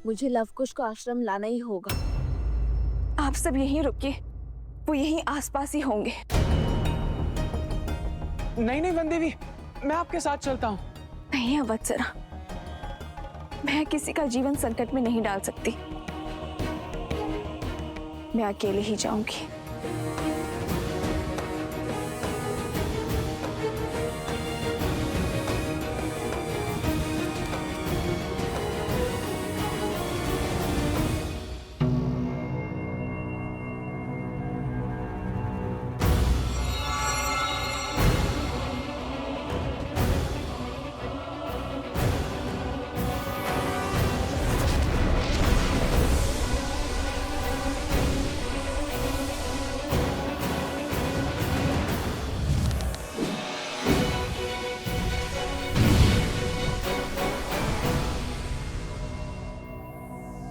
मुझे लवकुश को आश्रम लाना ही होगा। आप सब यहीं रुकिए, वो यहीं आसपास ही होंगे। नहीं नहीं वनदेवी, मैं आपके साथ चलता हूँ। नहीं अवत्सरा, मैं किसी का जीवन संकट में नहीं डाल सकती। मैं अकेले ही जाऊंगी।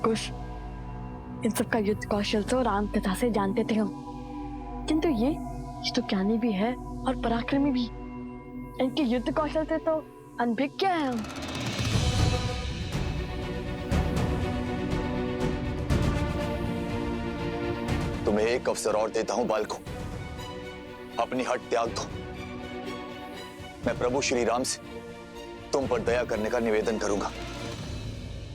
कुश, इन सब का युद्ध कौशल तो राम कथा से जानते थे हम, किंतु ये तो ज्ञानी भी है और पराक्रमी भी। इनके युद्ध कौशल से तो अनभिज्ञ है हम। तुम्हें एक अवसर और देता हूं बालकों, अपनी हट त्याग दो। मैं प्रभु श्री राम से तुम पर दया करने का निवेदन करूंगा।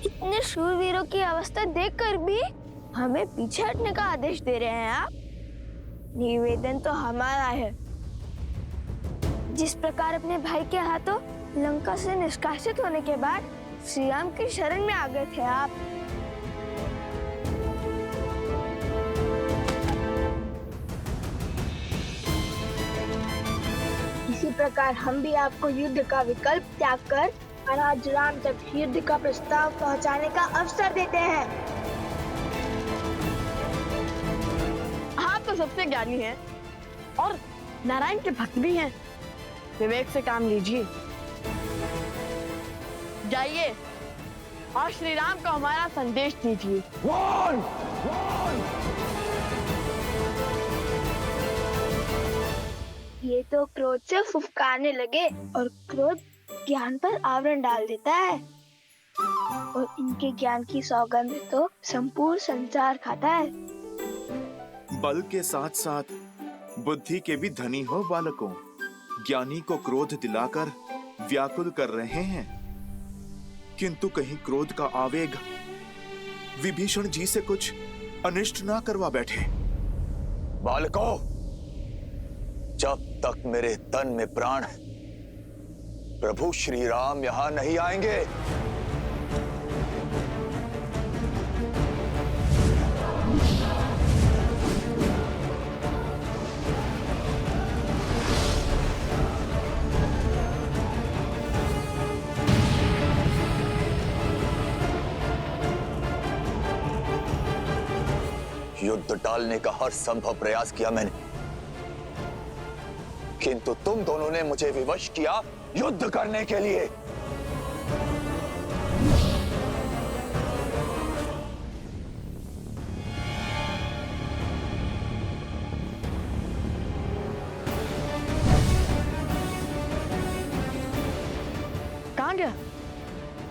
इतने शूरवीरों की अवस्था देखकर भी हमें पीछे हटने का आदेश दे रहे हैं आप? निवेदन तो हमारा है। जिस प्रकार अपने भाई के हाथों लंका से निष्कासित होने के बाद श्री राम की शरण में आ गए थे आप, इसी प्रकार हम भी आपको युद्ध का विकल्प त्याग कर महाराज राम तक युद्ध का प्रस्ताव पहुंचाने का अवसर देते हैं। आप तो सबसे ज्ञानी हैं और नारायण के भक्त भी हैं। विवेक से काम लीजिए। जाइए और श्री राम को हमारा संदेश दीजिए। ये तो क्रोध से फुफकारने लगे और क्रोध ज्ञान पर आवरण डाल देता है और इनके ज्ञान की सौगंध तो संपूर्ण संसार खाता है। बल के साथ साथ बुद्धि के भी धनी हो बालकों। ज्ञानी को क्रोध दिलाकर व्याकुल कर रहे हैं, किंतु कहीं क्रोध का आवेग विभीषण जी से कुछ अनिष्ट ना करवा बैठे। बालकों, जब तक मेरे तन में प्राण है प्रभु श्री राम यहां नहीं आएंगे। युद्ध टालने का हर संभव प्रयास किया मैंने, किंतु तुम दोनों ने मुझे विवश किया युद्ध करने के लिए। कहाँ गया?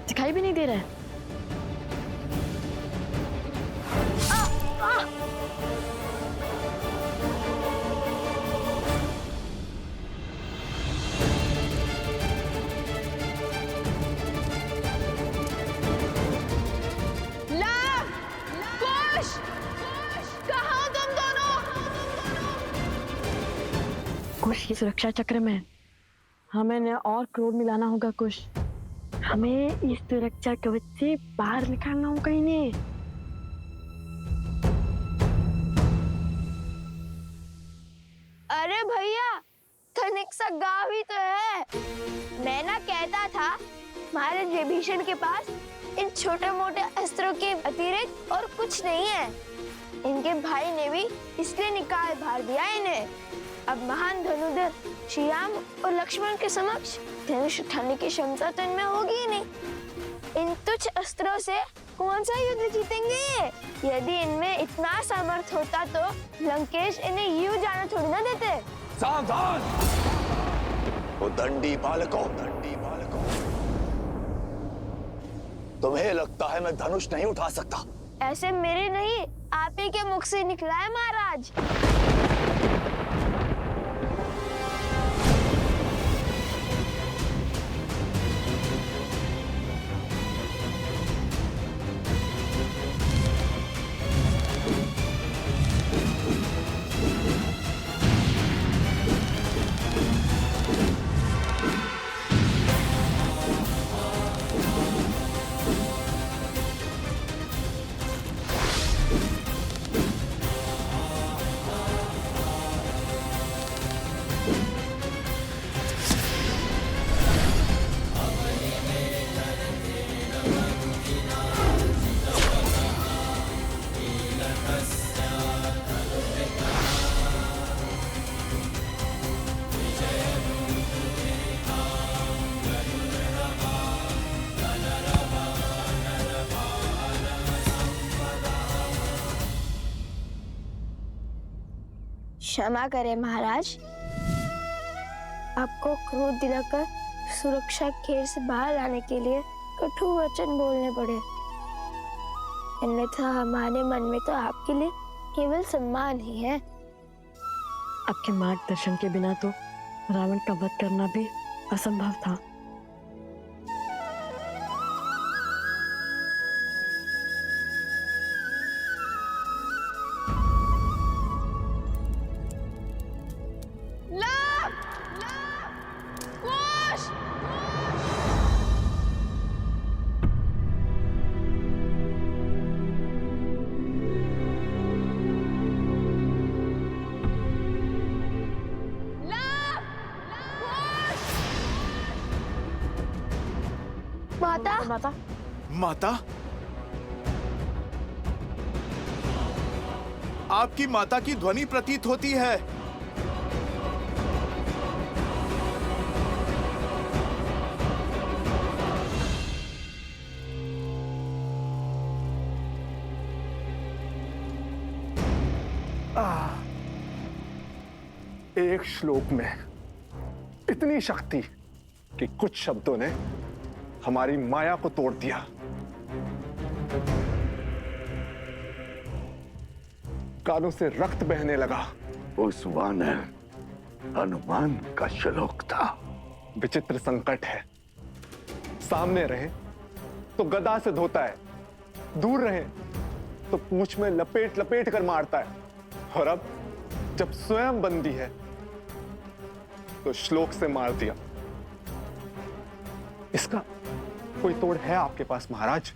दिखाई भी नहीं दे रहा है। कुश की सुरक्षा चक्र में हमें न और क्रोध मिलाना होगा। कुश, हमें इस सुरक्षा कवच से बाहर निकालना होगा इन्हें। अरे भैया, तनिक सा गाँव ही तो है। मैं ना कहता था महाराज विभीषण के पास इन छोटे मोटे अस्त्रों के अतिरिक्त और कुछ नहीं है। इनके भाई ने भी इसलिए निकाल भार दिया इन्हें। अब महान धनुधर श्री राम और लक्ष्मण के समक्ष धनुष उठाने की क्षमता तो इनमें होगी ही नहीं। इन तुच्छ अस्त्रों से कौन सा युद्ध जीतेंगे? यदि इनमें इतना सामर्थ्य होता तो लंकेश इन्हें यूं जाना थोड़ी ना देते। सावधान! वो दंडी बालकों, तुम्हें लगता है मैं धनुष नहीं उठा सकता? ऐसे मेरे नहीं, आप ही के मुख से निकला है महाराज। क्षमा करें महाराज, आपको क्रोध दिलाकर सुरक्षा घेर से बाहर लाने के लिए कठोर वचन बोलने पड़े, अन्यथा हमारे मन में तो आपके लिए केवल सम्मान ही है। आपके मार्गदर्शन के बिना तो रावण का वध करना भी असंभव था। माता, माता, माता? आपकी माता की ध्वनि प्रतीत होती है। एक श्लोक में इतनी शक्ति कि कुछ शब्दों ने हमारी माया को तोड़ दिया। कानों से रक्त बहने लगा। उस वानर हनुमान का श्लोक था। विचित्र संकट है, सामने रहे तो गदा से धोता है, दूर रहे तो पूंछ में लपेट लपेट कर मारता है, और अब जब स्वयं बंदी है तो श्लोक से मार दिया। इसका कोई तोड़ है आपके पास महाराज?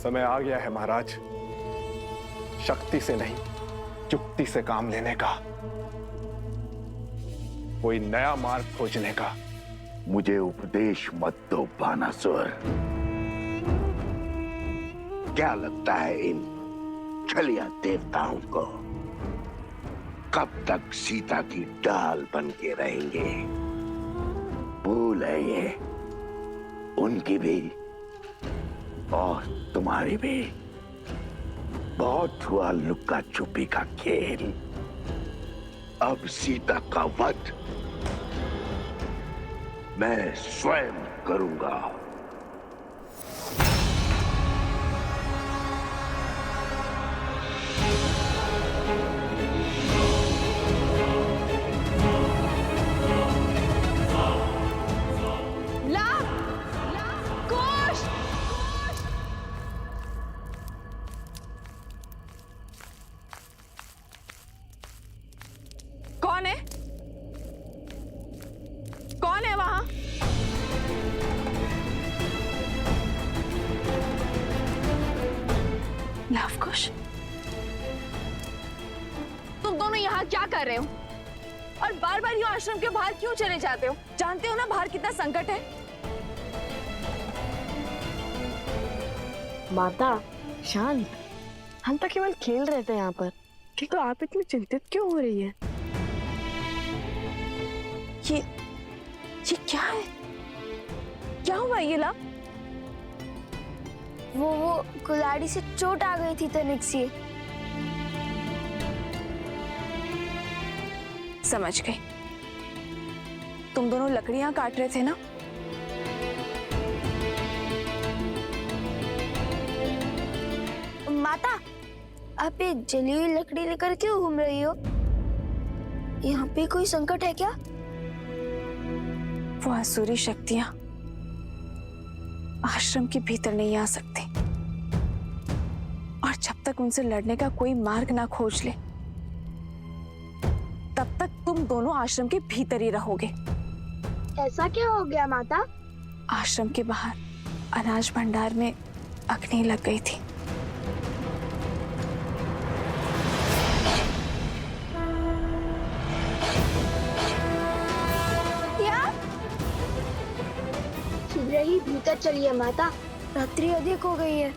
समय आ गया है महाराज, शक्ति से नहीं युक्ति से काम लेने का, कोई नया मार्ग खोजने का। मुझे उपदेश मत दो बानासुर। क्या लगता है इन छलिया देवताओं को कब तक सीता की डाल बन के रहेंगे? भूल है ये उनकी भी और तुम्हारी भी। बहुत हुआ लुक्का छुपी का खेल, अब सीता का वध मैं स्वयं करूंगा। कौन है? कौन है वहां? लवकुश, तुम दोनों यहाँ क्या कर रहे हो? और बार बार ये आश्रम के बाहर क्यों चले जाते हो? जानते हो ना बाहर कितना संकट है? माता शांत, हम तो केवल खेल रहे थे यहाँ पर, किंतु आप इतनी चिंतित क्यों हो रही है? ये क्या है? क्या हुआ ये ला? वो कुल्हाड़ी से चोट आ गई थी तनिक सी। समझ गई, तुम दोनों लकड़ियां काट रहे थे ना? आप ये जली हुई लकड़ी लेकर क्यों घूम रही हो? यहाँ पे कोई संकट है क्या? वो आसुरी शक्तियां आश्रम के भीतर नहीं आ सकती, और जब तक उनसे लड़ने का कोई मार्ग ना खोज ले तब तक तुम दोनों आश्रम के भीतर ही रहोगे। ऐसा क्या हो गया माता? आश्रम के बाहर अनाज भंडार में अग्नि लग गई थी। क्या? शीघ्र ही भीतर चलिए माता, रात्रि अधिक हो गई है।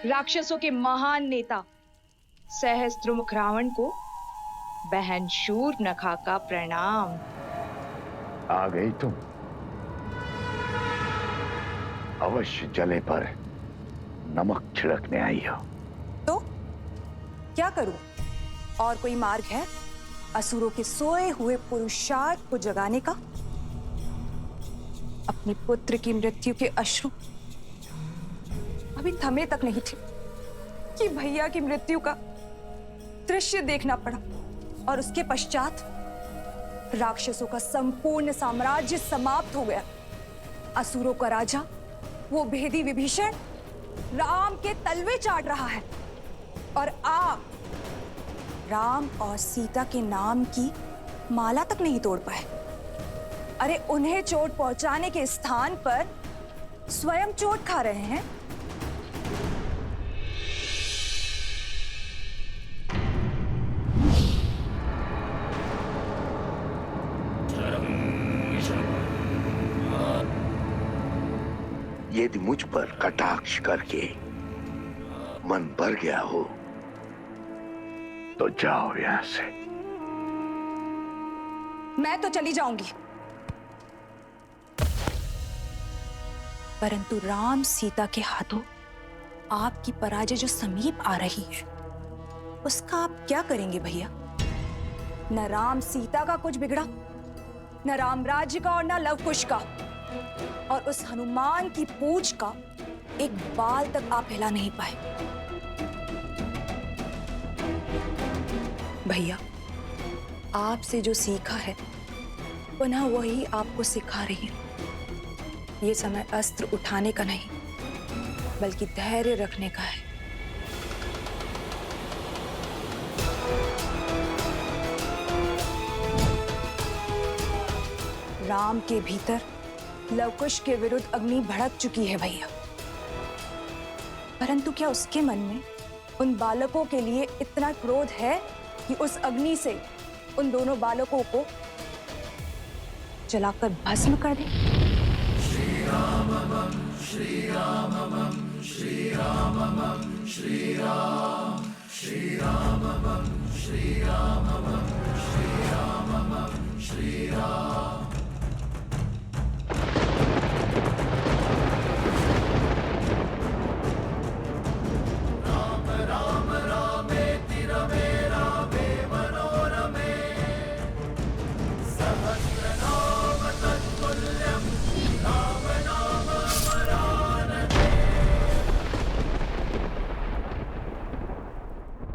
राक्षसों के महान नेता सहस्त्रमुख रावण को बहन शूर्पणखा का प्रणाम। आ गई तुम। अवश्य जले पर नमक छिड़कने आई हो। तो क्या करूं? और कोई मार्ग है असुरों के सोए हुए पुरुषार्थ को जगाने का? अपने पुत्र की मृत्यु के अश्रु अभी थमे तक नहीं थे कि भैया की मृत्यु का दृश्य देखना पड़ा, और उसके पश्चात राक्षसों का संपूर्ण साम्राज्य समाप्त हो गया। असुरों का राजा वो भेदी विभीषण राम के तलवे चाट रहा है, और आप राम और सीता के नाम की माला तक नहीं तोड़ पाए। अरे उन्हें चोट पहुंचाने के स्थान पर स्वयं चोट खा रहे हैं। यदि मुझ पर कटाक्ष करके मन भर गया हो तो जाओ यहां से। मैं तो चली जाऊंगी, परंतु राम सीता के हाथों आपकी पराजय जो समीप आ रही है उसका आप क्या करेंगे भैया? न राम सीता का कुछ बिगड़ा, न राम राज्य का और न लव कुश का, और उस हनुमान की पूंछ का एक बाल तक आप हिला नहीं पाए। भैया आपसे जो सीखा है पुनः वही आपको सिखा रही हूं। ये समय अस्त्र उठाने का नहीं बल्कि धैर्य रखने का है। राम के भीतर लवकुश के विरुद्ध अग्नि भड़क चुकी है भैया, परंतु क्या उसके मन में उन बालकों के लिए इतना क्रोध है कि उस अग्नि से उन दोनों बालकों को जलाकर भस्म कर दे? श्री राम श्री राम श्री राम श्री राम श्री राम श्री राम श्री राम श्री राम।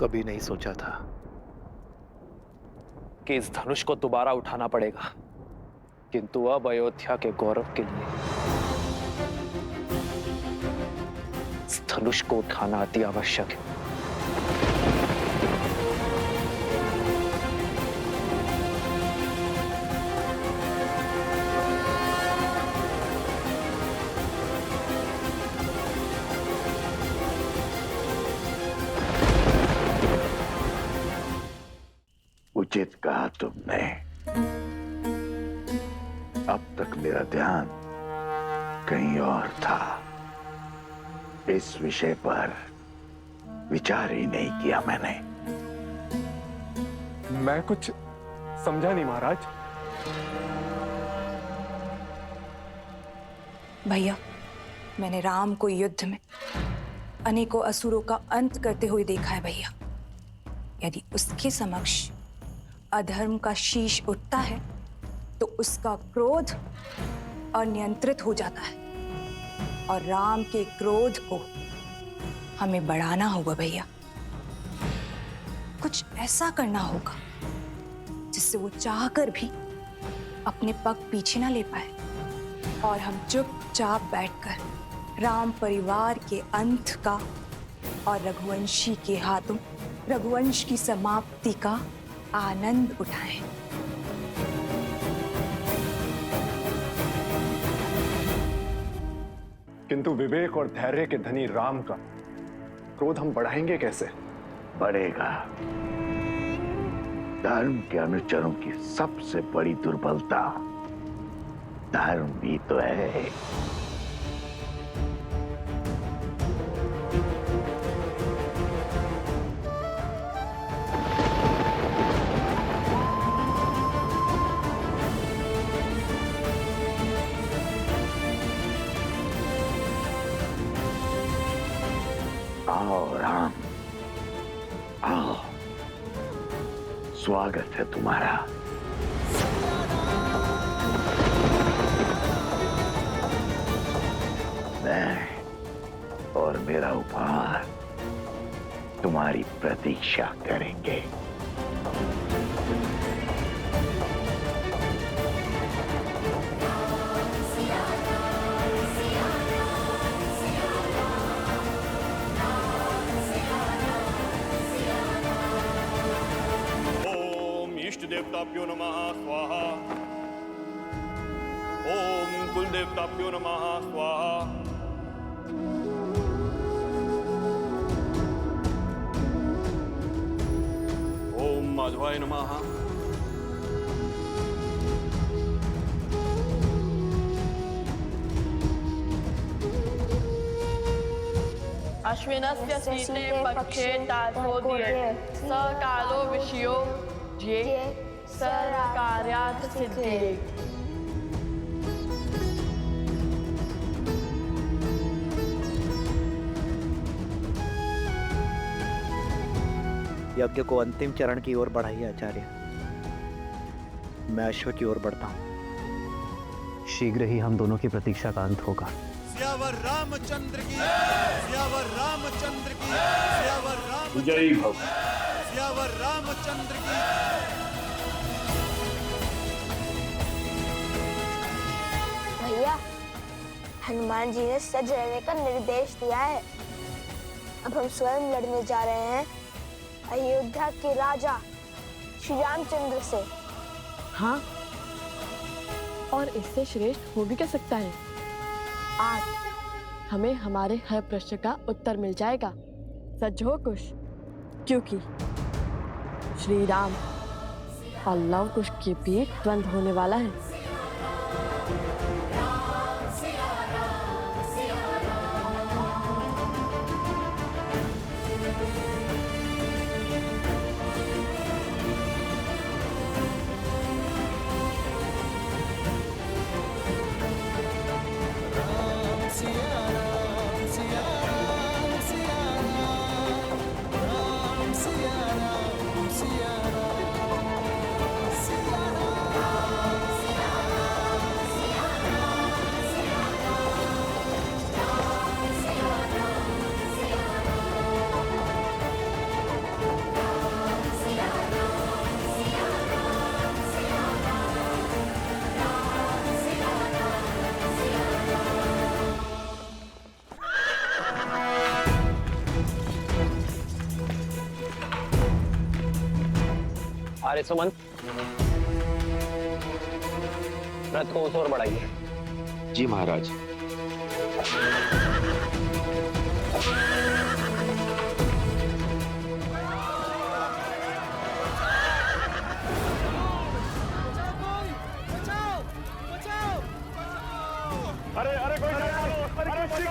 कभी नहीं सोचा था कि इस धनुष को दोबारा उठाना पड़ेगा, किंतु अब अयोध्या के गौरव के लिए इस धनुष को उठाना अति आवश्यक है। उचित कहा तुमने। अब तक मेरा ध्यान कहीं और था। इस विषय पर विचार ही नहीं किया मैंने। मैं कुछ समझा नहीं महाराज। भैया, मैंने राम को युद्ध में अनेकों असुरों का अंत करते हुए देखा है भैया। यदि उसके समक्ष अधर्म का शीश उठता है तो उसका क्रोध अनियंत्रित हो जाता है, और राम के क्रोध को हमें बढ़ाना होगा भैया। कुछ ऐसा करना होगा जिससे वो चाहकर भी अपने पग पीछे ना ले पाए, और हम चुपचाप बैठकर राम परिवार के अंत का और रघुवंशी के हाथों रघुवंश की समाप्ति का आनंद उठाएं। किंतु विवेक और धैर्य के धनी राम का क्रोध हम बढ़ाएंगे कैसे? बढ़ेगा। धर्म के अनुचरों की सबसे बड़ी दुर्बलता धर्म भी तो है। आओ राम, आओ, स्वागत है तुम्हारा। मैं और मेरा उपहार तुम्हारी प्रतीक्षा करेंगे। देवताभ्यो नमः स्वाहा। ओम कुल देवताभ्यो नमः स्वाहा। ओम माधवाय नमः। अश्विनस्य शीते पक्षे ताथोदये स कालो विषयो ये सर्वकार्यार्थ सिद्धये। यज्ञ को अंतिम चरण की ओर बढ़ाइए आचार्य। मैं अश्व की ओर बढ़ता हूँ। शीघ्र ही हम दोनों की प्रतीक्षा का अंत होगा। सियावर रामचंद्र की, सियावर रामचंद्र की, सियावर राम जय भव। सियावर रामचंद्र की। भैया, हनुमान जी ने सज रहने का निर्देश दिया है। अब हम स्वयं लड़ने जा रहे हैं अयोध्या के राजा श्री रामचंद्र से। हाँ, और इससे श्रेष्ठ हो भी क्या सकता है। आज हमें हमारे हर प्रश्न का उत्तर मिल जाएगा। सच हो कुश, क्योंकि श्री राम और लव कुश के बीच द्वंद्व होने वाला है। आर्य सुमंत, रथ को उस ओर बढ़ाइए। जी महाराज। अरे अरे कोई